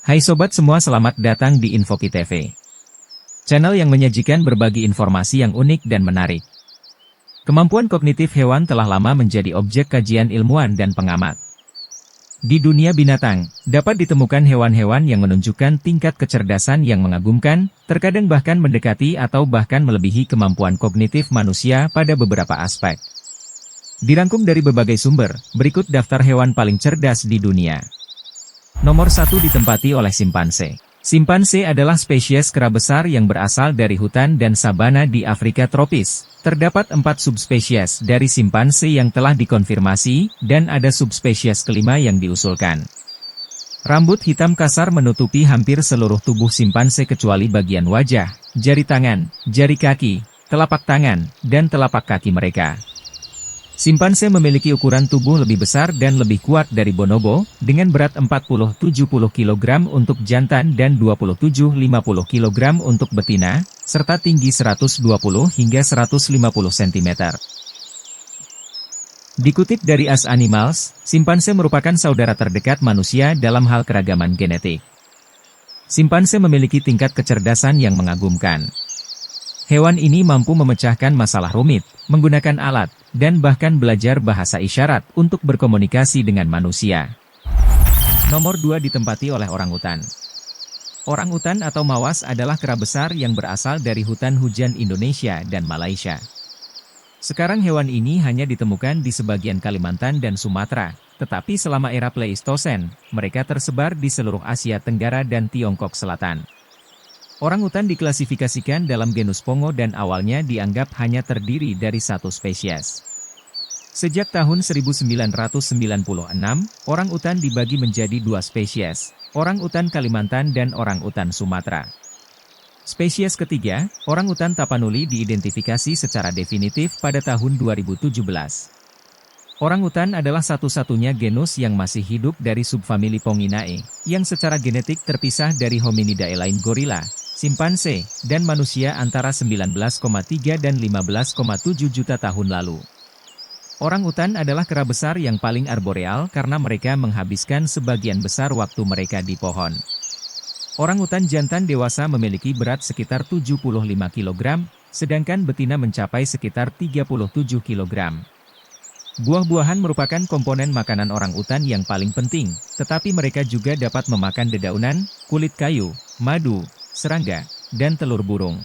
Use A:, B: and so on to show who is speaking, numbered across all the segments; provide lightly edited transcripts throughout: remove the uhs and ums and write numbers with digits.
A: Hai sobat semua, selamat datang di Infoki TV. Channel yang menyajikan berbagi informasi yang unik dan menarik. Kemampuan kognitif hewan telah lama menjadi objek kajian ilmuwan dan pengamat. Di dunia binatang, dapat ditemukan hewan-hewan yang menunjukkan tingkat kecerdasan yang mengagumkan, terkadang bahkan mendekati atau bahkan melebihi kemampuan kognitif manusia pada beberapa aspek. Dirangkum dari berbagai sumber, berikut daftar hewan paling cerdas di dunia. Nomor 1 ditempati oleh simpanse. Simpanse adalah spesies kera besar yang berasal dari hutan dan sabana di Afrika tropis. Terdapat 4 subspesies dari simpanse yang telah dikonfirmasi, dan ada subspesies kelima yang diusulkan. Rambut hitam kasar menutupi hampir seluruh tubuh simpanse kecuali bagian wajah, jari tangan, jari kaki, telapak tangan, dan telapak kaki mereka. Simpanse memiliki ukuran tubuh lebih besar dan lebih kuat dari bonobo, dengan berat 40-70 kg untuk jantan dan 27-50 kg untuk betina, serta tinggi 120 hingga 150 cm. Dikutip dari As Animals, simpanse merupakan saudara terdekat manusia dalam hal keragaman genetik. Simpanse memiliki tingkat kecerdasan yang mengagumkan. Hewan ini mampu memecahkan masalah rumit, menggunakan alat, dan bahkan belajar bahasa isyarat untuk berkomunikasi dengan manusia. Nomor 2 ditempati oleh orangutan. Orangutan atau mawas adalah kera besar yang berasal dari hutan hujan Indonesia dan Malaysia. Sekarang hewan ini hanya ditemukan di sebagian Kalimantan dan Sumatera, tetapi selama era Pleistosen, mereka tersebar di seluruh Asia Tenggara dan Tiongkok Selatan. Orangutan diklasifikasikan dalam genus Pongo dan awalnya dianggap hanya terdiri dari satu spesies. Sejak tahun 1996, orangutan dibagi menjadi 2 spesies, orangutan Kalimantan dan orangutan Sumatera. Spesies ketiga, orangutan Tapanuli diidentifikasi secara definitif pada tahun 2017. Orangutan adalah satu-satunya genus yang masih hidup dari subfamili Ponginae, yang secara genetik terpisah dari Hominidae lain gorila, simpanse, dan manusia antara 19,3 dan 15,7 juta tahun lalu. Orangutan adalah kera besar yang paling arboreal karena mereka menghabiskan sebagian besar waktu mereka di pohon. Orangutan jantan dewasa memiliki berat sekitar 75 kg, sedangkan betina mencapai sekitar 37 kg. Buah-buahan merupakan komponen makanan orangutan yang paling penting, tetapi mereka juga dapat memakan dedaunan, kulit kayu, madu, serangga, dan telur burung.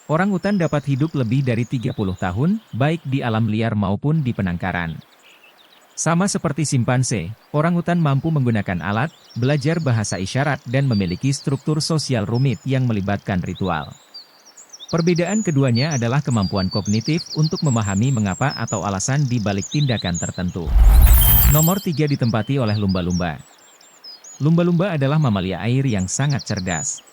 A: Orangutan dapat hidup lebih dari 30 tahun, baik di alam liar maupun di penangkaran. Sama seperti simpanse, orangutan mampu menggunakan alat, belajar bahasa isyarat dan memiliki struktur sosial rumit yang melibatkan ritual. Perbedaan keduanya adalah kemampuan kognitif untuk memahami mengapa atau alasan di balik tindakan tertentu. Nomor 3 ditempati oleh lumba-lumba. Lumba-lumba adalah mamalia air yang sangat cerdas.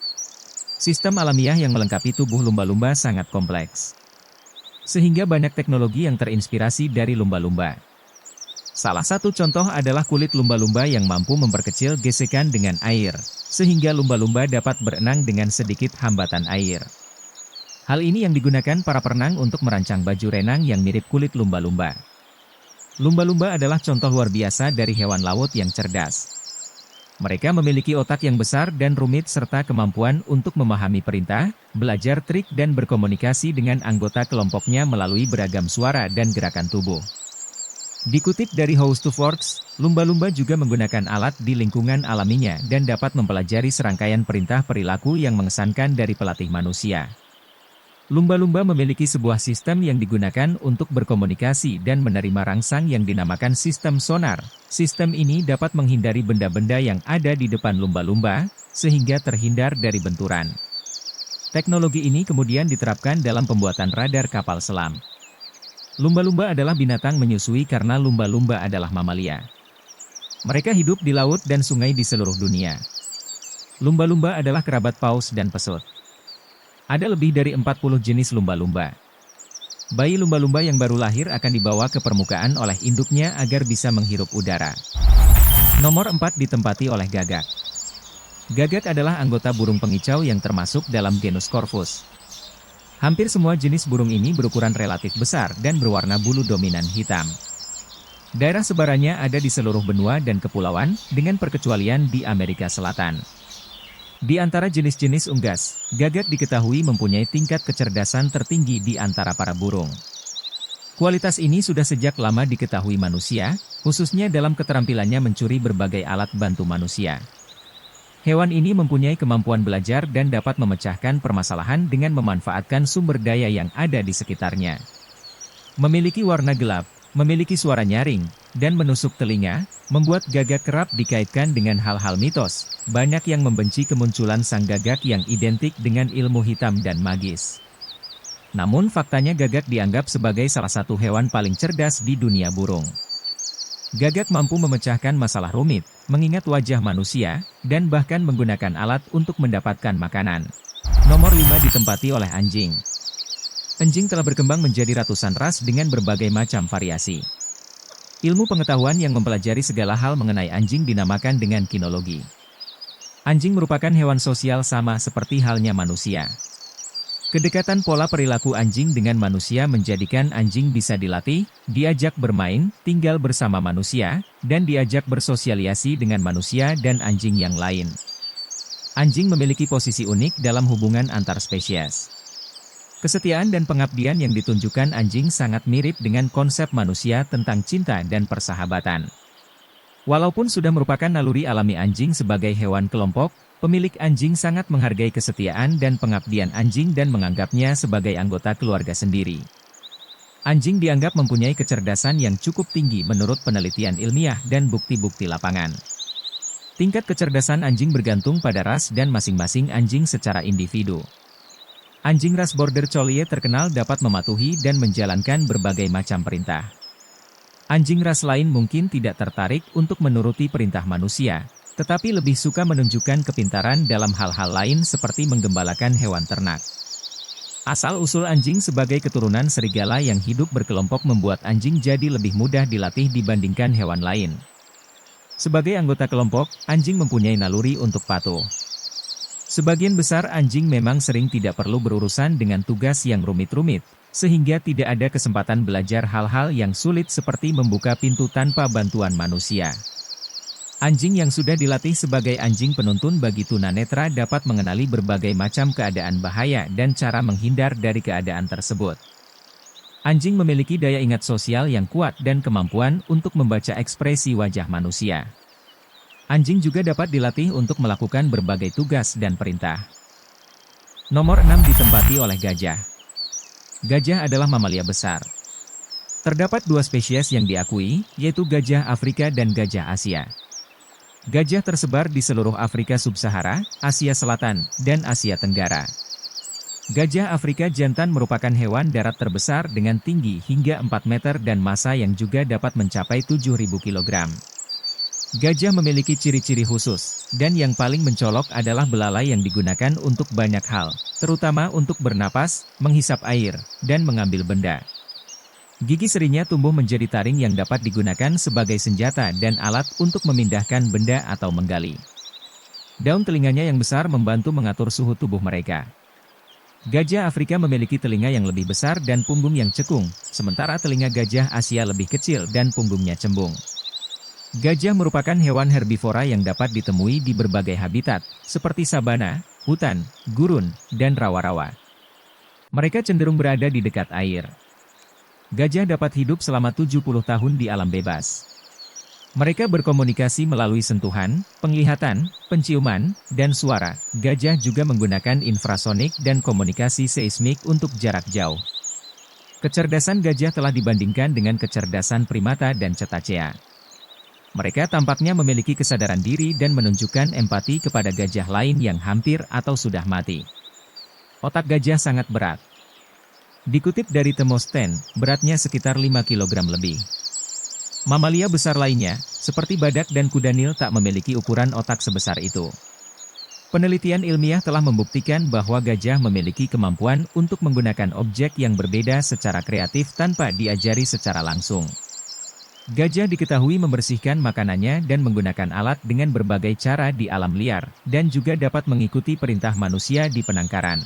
A: Sistem alamiah yang melengkapi tubuh lumba-lumba sangat kompleks. Sehingga banyak teknologi yang terinspirasi dari lumba-lumba. Salah satu contoh adalah kulit lumba-lumba yang mampu memperkecil gesekan dengan air, sehingga lumba-lumba dapat berenang dengan sedikit hambatan air. Hal ini yang digunakan para perenang untuk merancang baju renang yang mirip kulit lumba-lumba. Lumba-lumba adalah contoh luar biasa dari hewan laut yang cerdas. Mereka memiliki otak yang besar dan rumit serta kemampuan untuk memahami perintah, belajar trik dan berkomunikasi dengan anggota kelompoknya melalui beragam suara dan gerakan tubuh. Dikutip dari How to Works, lumba-lumba juga menggunakan alat di lingkungan alaminya dan dapat mempelajari serangkaian perintah perilaku yang mengesankan dari pelatih manusia. Lumba-lumba memiliki sebuah sistem yang digunakan untuk berkomunikasi dan menerima rangsang yang dinamakan sistem sonar. Sistem ini dapat menghindari benda-benda yang ada di depan lumba-lumba, sehingga terhindar dari benturan. Teknologi ini kemudian diterapkan dalam pembuatan radar kapal selam. Lumba-lumba adalah binatang menyusui karena lumba-lumba adalah mamalia. Mereka hidup di laut dan sungai di seluruh dunia. Lumba-lumba adalah kerabat paus dan pesut. Ada lebih dari 40 jenis lumba-lumba. Bayi lumba-lumba yang baru lahir akan dibawa ke permukaan oleh induknya agar bisa menghirup udara. Nomor 4 ditempati oleh gagak. Gagak adalah anggota burung pengicau yang termasuk dalam genus Corvus. Hampir semua jenis burung ini berukuran relatif besar dan berwarna bulu dominan hitam. Daerah sebarannya ada di seluruh benua dan kepulauan, dengan perkecualian di Amerika Selatan. Di antara jenis-jenis unggas, gagak diketahui mempunyai tingkat kecerdasan tertinggi di antara para burung. Kualitas ini sudah sejak lama diketahui manusia, khususnya dalam keterampilannya mencuri berbagai alat bantu manusia. Hewan ini mempunyai kemampuan belajar dan dapat memecahkan permasalahan dengan memanfaatkan sumber daya yang ada di sekitarnya. Memiliki warna gelap, memiliki suara nyaring, dan menusuk telinga, membuat gagak kerap dikaitkan dengan hal-hal mitos. Banyak yang membenci kemunculan sang gagak yang identik dengan ilmu hitam dan magis. Namun faktanya gagak dianggap sebagai salah satu hewan paling cerdas di dunia burung. Gagak mampu memecahkan masalah rumit, mengingat wajah manusia, dan bahkan menggunakan alat untuk mendapatkan makanan. Nomor 5 ditempati oleh anjing. Anjing telah berkembang menjadi ratusan ras dengan berbagai macam variasi. Ilmu pengetahuan yang mempelajari segala hal mengenai anjing dinamakan dengan kinologi. Anjing merupakan hewan sosial sama seperti halnya manusia. Kedekatan pola perilaku anjing dengan manusia menjadikan anjing bisa dilatih, diajak bermain, tinggal bersama manusia, dan diajak bersosialisasi dengan manusia dan anjing yang lain. Anjing memiliki posisi unik dalam hubungan antar spesies. Kesetiaan dan pengabdian yang ditunjukkan anjing sangat mirip dengan konsep manusia tentang cinta dan persahabatan. Walaupun sudah merupakan naluri alami anjing sebagai hewan kelompok, pemilik anjing sangat menghargai kesetiaan dan pengabdian anjing dan menganggapnya sebagai anggota keluarga sendiri. Anjing dianggap mempunyai kecerdasan yang cukup tinggi menurut penelitian ilmiah dan bukti-bukti lapangan. Tingkat kecerdasan anjing bergantung pada ras dan masing-masing anjing secara individu. Anjing ras Border Collie terkenal dapat mematuhi dan menjalankan berbagai macam perintah. Anjing ras lain mungkin tidak tertarik untuk menuruti perintah manusia, tetapi lebih suka menunjukkan kepintaran dalam hal-hal lain seperti menggembalakan hewan ternak. Asal-usul anjing sebagai keturunan serigala yang hidup berkelompok membuat anjing jadi lebih mudah dilatih dibandingkan hewan lain. Sebagai anggota kelompok, anjing mempunyai naluri untuk patuh. Sebagian besar anjing memang sering tidak perlu berurusan dengan tugas yang rumit-rumit, sehingga tidak ada kesempatan belajar hal-hal yang sulit seperti membuka pintu tanpa bantuan manusia. Anjing yang sudah dilatih sebagai anjing penuntun bagi tunanetra dapat mengenali berbagai macam keadaan bahaya dan cara menghindar dari keadaan tersebut. Anjing memiliki daya ingat sosial yang kuat dan kemampuan untuk membaca ekspresi wajah manusia. Anjing juga dapat dilatih untuk melakukan berbagai tugas dan perintah. Nomor 6 ditempati oleh gajah. Gajah adalah mamalia besar. Terdapat dua spesies yang diakui, yaitu gajah Afrika dan gajah Asia. Gajah tersebar di seluruh Afrika Sub-Sahara, Asia Selatan, dan Asia Tenggara. Gajah Afrika jantan merupakan hewan darat terbesar dengan tinggi hingga 4 meter dan massa yang juga dapat mencapai 7.000 kg. Gajah memiliki ciri-ciri khusus, dan yang paling mencolok adalah belalai yang digunakan untuk banyak hal, terutama untuk bernapas, menghisap air, dan mengambil benda. Gigi serinya tumbuh menjadi taring yang dapat digunakan sebagai senjata dan alat untuk memindahkan benda atau menggali. Daun telinganya yang besar membantu mengatur suhu tubuh mereka. Gajah Afrika memiliki telinga yang lebih besar dan punggung yang cekung, sementara telinga gajah Asia lebih kecil dan punggungnya cembung. Gajah merupakan hewan herbivora yang dapat ditemui di berbagai habitat, seperti sabana, hutan, gurun, dan rawa-rawa. Mereka cenderung berada di dekat air. Gajah dapat hidup selama 70 tahun di alam bebas. Mereka berkomunikasi melalui sentuhan, penglihatan, penciuman, dan suara. Gajah juga menggunakan infrasonik dan komunikasi seismik untuk jarak jauh. Kecerdasan gajah telah dibandingkan dengan kecerdasan primata dan cetacea. Mereka tampaknya memiliki kesadaran diri dan menunjukkan empati kepada gajah lain yang hampir atau sudah mati. Otak gajah sangat berat. Dikutip dari Demosthenes, beratnya sekitar 5 kg lebih. Mamalia besar lainnya, seperti badak dan kuda Nil tak memiliki ukuran otak sebesar itu. Penelitian ilmiah telah membuktikan bahwa gajah memiliki kemampuan untuk menggunakan objek yang berbeda secara kreatif tanpa diajari secara langsung. Gajah diketahui membersihkan makanannya dan menggunakan alat dengan berbagai cara di alam liar, dan juga dapat mengikuti perintah manusia di penangkaran.